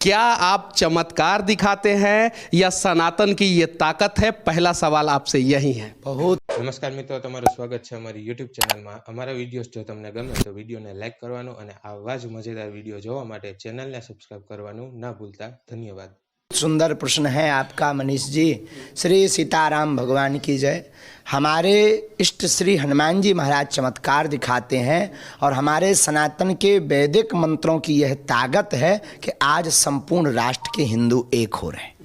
क्या आप चमत्कार दिखाते हैं या सनातन की ये ताकत है? पहला सवाल आपसे यही है। बहुत નમસ્કાર મિત્રો, તમારું સ્વાગત છે અમારી યુટ્યુબ ચેનલમાં। અમારા વિડીયોઝ જો તમને ગમે તો વિડીયોને લાઇક કરવાનું અને આવા જ મજેદાર વિડીયો જોવા માટે ચેનલને સબસ્ક્રાઇબ કરવાનું ના ભૂલતા। ધન્યવાદ। सुंदर प्रश्न है आपका मनीष जी। श्री सीताराम भगवान की जय। हमारे इष्ट श्री हनुमान जी महाराज चमत्कार दिखाते हैं और हमारे सनातन के वैदिक मंत्रों की यह ताकत है कि आज संपूर्ण राष्ट्र के हिंदू एक हो रहे हैं।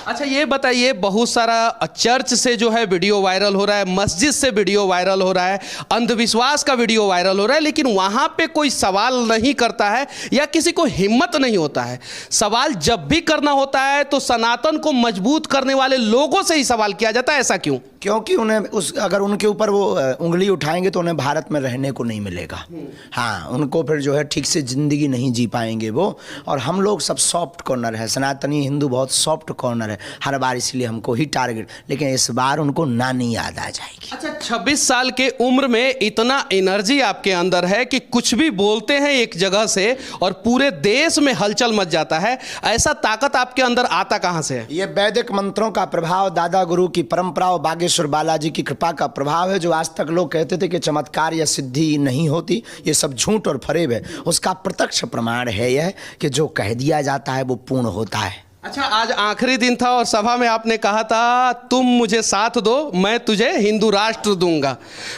अच्छा ये बताइए, बहुत सारा चर्च से जो है वीडियो वायरल हो रहा है, मस्जिद से वीडियो वायरल हो रहा है, अंधविश्वास का वीडियो वायरल हो रहा है, लेकिन वहाँ पे कोई सवाल नहीं करता है या किसी को हिम्मत नहीं होता है। सवाल जब भी करना होता है तो सनातन को मजबूत करने वाले लोगों से ही सवाल किया जाता है। ऐसा क्यों? क्योंकि उन्हें अगर उनके ऊपर वो उंगली उठाएंगे तो उन्हें भारत में रहने को नहीं मिलेगा। हाँ, उनको फिर जो है ठीक से ज़िंदगी नहीं जी पाएंगे वो। और हम लोग सब सॉफ्ट कॉर्नर है, सनातनी हिंदू बहुत सॉफ्ट कॉर्नर है हर बार, इसलिए हमको ही टारगेट, लेकिन इस बार उनको नानी याद आ जाएगी। अच्छा, 26 साल के उम्र में इतना एनर्जी आपके अंदर है कि कुछ भी बोलते हैं एक जगह से और पूरे देश में हलचल मच जाता है। ऐसा ताकत आपके अंदर आता कहाँ से है? ये वैदिक मंत्रों का प्रभाव, दादा गुरु की परंपरा और बागेश्वर बालाजी की कृपा का प्रभाव है। जो आज तक लोग कहते थे कि चमत्कार या सिद्धि नहीं होती, ये सब झूठ और फरेब है, उसका प्रत्यक्ष प्रमाण है यह कि जो कह दिया जाता है वो पूर्ण होता है। अच्छा, आज आखिरी दिन था और सभा में आपने कहा था तुम मुझे साथ दो, मैं तुझे हिंदू राष्ट्र दूंगा।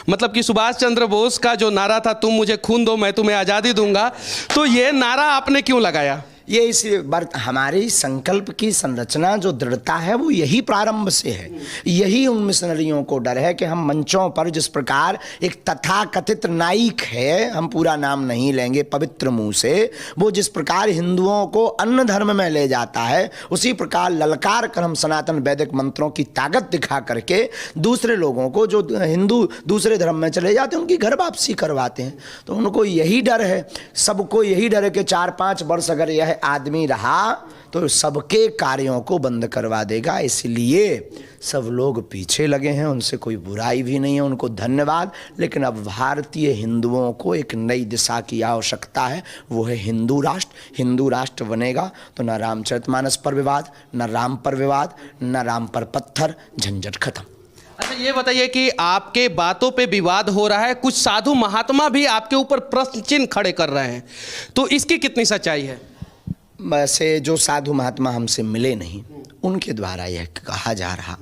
मतलब कि सुभाष चंद्र बोस का जो नारा था, तुम मुझे खून दो मैं तुम्हें आज़ादी दूंगा, तो ये नारा आपने क्यों लगाया? ये इस हमारी संकल्प की संरचना जो दृढ़ता है वो यही प्रारंभ से है। यही उन मिशनरियों को डर है कि हम मंचों पर जिस प्रकार एक तथाकथित नाइक है, हम पूरा नाम नहीं लेंगे पवित्र मुंह से, वो जिस प्रकार हिंदुओं को अन्य धर्म में ले जाता है, उसी प्रकार ललकार कर हम सनातन वैदिक मंत्रों की ताकत दिखा करके दूसरे लोगों को जो हिंदू दूसरे धर्म में चले जाते हैं उनकी घर वापसी करवाते हैं। तो उनको यही डर है, सबको यही डर है कि 4-5 वर्ष अगर यह आदमी रहा तो सबके कार्यों को बंद करवा देगा। इसलिए सब लोग पीछे लगे हैं, उनसे कोई बुराई भी नहीं है, उनको धन्यवाद। लेकिन अब भारतीय हिंदुओं को एक नई दिशा की आवश्यकता है, वो है हिंदू राष्ट्र। हिंदू राष्ट्र बनेगा तो न रामचरितमानस पर विवाद, न राम पर विवाद, न राम पर पत्थर, झंझट खत्म। अच्छा ये बताइए कि आपके बातों पे विवाद हो रहा है, कुछ साधु महात्मा भी आपके ऊपर प्रश्न चिन्ह खड़े कर रहे हैं, तो इसकी कितनी सच्चाई है? वैसे जो साधु महात्मा हमसे मिले नहीं उनके द्वारा यह कहा जा रहा,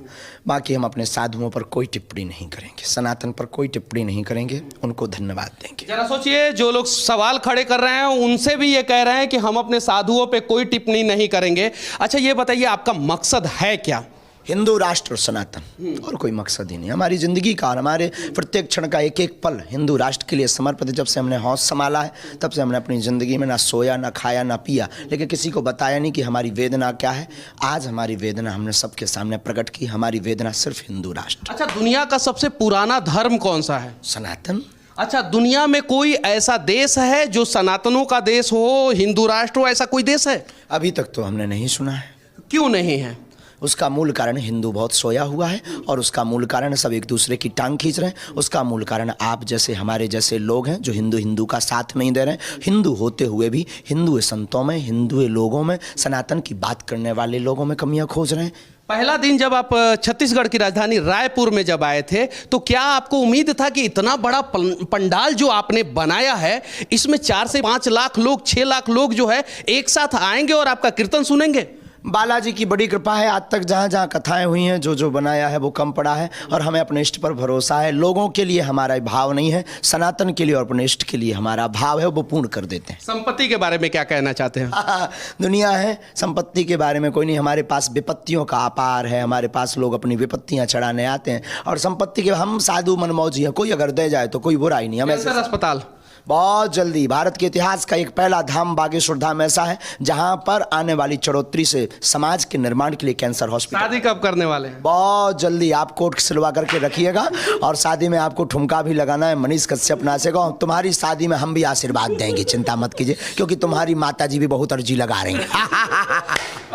बाकी हम अपने साधुओं पर कोई टिप्पणी नहीं करेंगे, सनातन पर कोई टिप्पणी नहीं करेंगे, उनको धन्यवाद देंगे। जरा सोचिए, जो लोग सवाल खड़े कर रहे हैं उनसे भी ये कह रहे हैं कि हम अपने साधुओं पे कोई टिप्पणी नहीं करेंगे। अच्छा ये बताइए, आपका मकसद है क्या? हिंदू राष्ट्र और सनातन, और कोई मकसद ही नहीं। हमारी ज़िंदगी का और हमारे प्रत्येक क्षण का एक एक पल हिंदू राष्ट्र के लिए समर्पित है। जब से हमने होश संभाला है तब से हमने अपनी ज़िंदगी में ना सोया, ना खाया, ना पिया, लेकिन किसी को बताया नहीं कि हमारी वेदना क्या है। आज हमारी वेदना हमने सबके सामने प्रकट की। हमारी वेदना सिर्फ हिंदू राष्ट्र। अच्छा, दुनिया का सबसे पुराना धर्म कौन सा है? सनातन। अच्छा, दुनिया में कोई ऐसा देश है जो सनातनों का देश हो, हिंदू राष्ट्र हो, ऐसा कोई देश है? अभी तक तो हमने नहीं सुना है। क्यों नहीं है? उसका मूल कारण हिंदू बहुत सोया हुआ है और उसका मूल कारण सब एक दूसरे की टांग खींच रहे हैं। उसका मूल कारण आप जैसे हमारे जैसे लोग हैं जो हिंदू का साथ नहीं दे रहे हैं। हिंदू होते हुए भी हिंदू संतों में, हिंदू लोगों में, सनातन की बात करने वाले लोगों में कमियां खोज रहे हैं। पहला दिन जब आप छत्तीसगढ़ की राजधानी रायपुर में जब आए थे तो क्या आपको उम्मीद था कि इतना बड़ा पंडाल जो आपने बनाया है इसमें 4 से 5 लाख लोग, 6 लाख लोग जो है एक साथ आएंगे और आपका कीर्तन सुनेंगे? बालाजी की बड़ी कृपा है, आज तक जहाँ जहाँ कथाएं हुई हैं, जो जो बनाया है वो कम पड़ा है और हमें अपने इष्ट पर भरोसा है। लोगों के लिए हमारा भाव नहीं है, सनातन के लिए और अपने इष्ट के लिए हमारा भाव है, वो पूर्ण कर देते हैं। संपत्ति के बारे में क्या कहना चाहते हैं? दुनिया है, संपत्ति के बारे में कोई नहीं। हमारे पास विपत्तियों का अपार है, हमारे पास लोग अपनी विपत्तियाँ चढ़ाने आते हैं और संपत्ति के हम साधु मनमौजी हैं। कोई अगर दे जाए तो कोई बुराई नहीं। हमें अस्पताल बहुत जल्दी, भारत के इतिहास का एक पहला धाम बागेश्वर धाम ऐसा है जहां पर आने वाली चढ़ोतरी से समाज के निर्माण के लिए कैंसर हॉस्पिटल। शादी कब करने वाले हैं? बहुत जल्दी। आप कोट सिलवा करके रखिएगा और शादी में आपको ठुमका भी लगाना है। मनीष कश्यप नाचेगा। तुम्हारी शादी में हम भी आशीर्वाद देंगे, चिंता मत कीजिए, क्योंकि तुम्हारी माता जी भी बहुत अर्जी लगा रही हैं।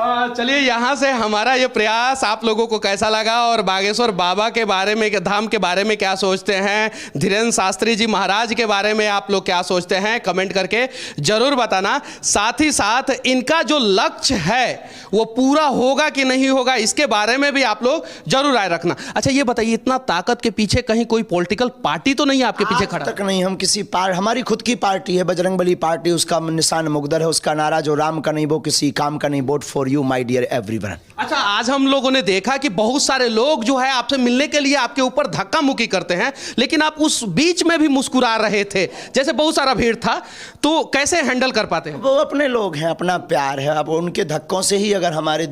चलिए यहाँ से हमारा ये प्रयास आप लोगों को कैसा लगा और बागेश्वर बाबा के बारे में, धाम के बारे में क्या सोचते हैं, धीरेन्द्र शास्त्री जी महाराज के बारे में आप लोग क्या सोचते हैं, कमेंट करके जरूर बताना। साथ ही साथ इनका जो लक्ष्य है वो पूरा होगा कि नहीं होगा, इसके बारे में भी आप लोग जरूर राय रखना। अच्छा ये बताइए, इतना ताकत के पीछे कहीं कोई पॉलिटिकल पार्टी तो नहीं आपके पीछे खड़ा? तक नहीं, हम किसी हमारी खुद की पार्टी है बजरंगबली पार्टी, उसका निशान मुकद्दर है, उसका नारा जो राम का नहीं वो किसी काम का नहीं, vote for you my dear everyone. अच्छा, आज हम लोगों ने देखा कि बहुत सारे लोग जो है आपसे मिलने के लिए आपके ऊपर धक्का मुक्की करते हैं, लेकिन आप उस बीच में भी मुस्कुरा रहे थे, जैसे बहुत सारा भीड़ था, तो कैसे हैंडल कर पाते हैं? वो अपने लोग हैं, अपना प्यार है। अब उनके धक्कों से ही अगर हमारे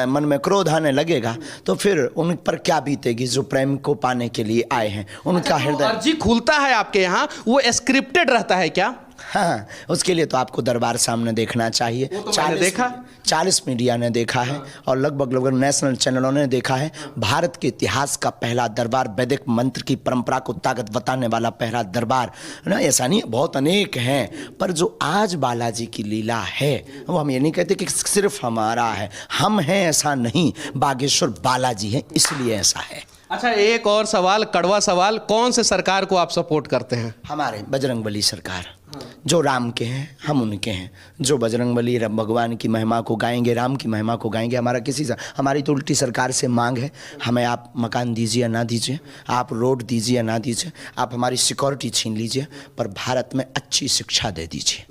मन में क्रोध आने लगेगा तो फिर उन पर क्या बीतेगी जो प्रेम को पाने के लिए आए हैं। उनका हृदय अर्जी खुलता है आपके यहाँ, वो स्क्रिप्टेड रहता है क्या? हाँ, उसके लिए तो आपको दरबार सामने देखना चाहिए। तो 40 मीडिया ने देखा है और लगभग नेशनल चैनलों ने देखा है। भारत के इतिहास का पहला दरबार, वैदिक मंत्र की परंपरा को ताकत बताने वाला पहला दरबार ना, ऐसा नहीं, बहुत अनेक हैं, पर जो आज बालाजी की लीला है वो हम ये नहीं कहते कि सिर्फ हमारा है, हम हैं ऐसा नहीं, बागेश्वर बालाजी है इसलिए ऐसा है। अच्छा, एक और सवाल, कड़वा सवाल, कौन से सरकार को आप सपोर्ट करते हैं? हमारे बजरंगबली सरकार, जो राम के हैं हम उनके हैं। जो बजरंगबली भगवान की महिमा को गाएंगे, राम की महिमा को गाएंगे, हमारा हमारी तो उल्टी सरकार से मांग है, हमें आप मकान दीजिए या ना दीजिए, आप रोड दीजिए या ना दीजिए, आप हमारी सिक्योरिटी छीन लीजिए, पर भारत में अच्छी शिक्षा दे दीजिए।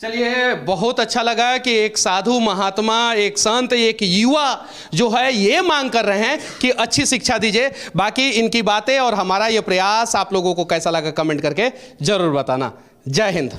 चलिए, बहुत अच्छा लगा कि एक साधु महात्मा, एक संत, एक युवा जो है ये मांग कर रहे हैं कि अच्छी शिक्षा दीजिए। बाकी इनकी बातें और हमारा ये प्रयास आप लोगों को कैसा लगा कमेंट करके जरूर बताना। जय हिंद।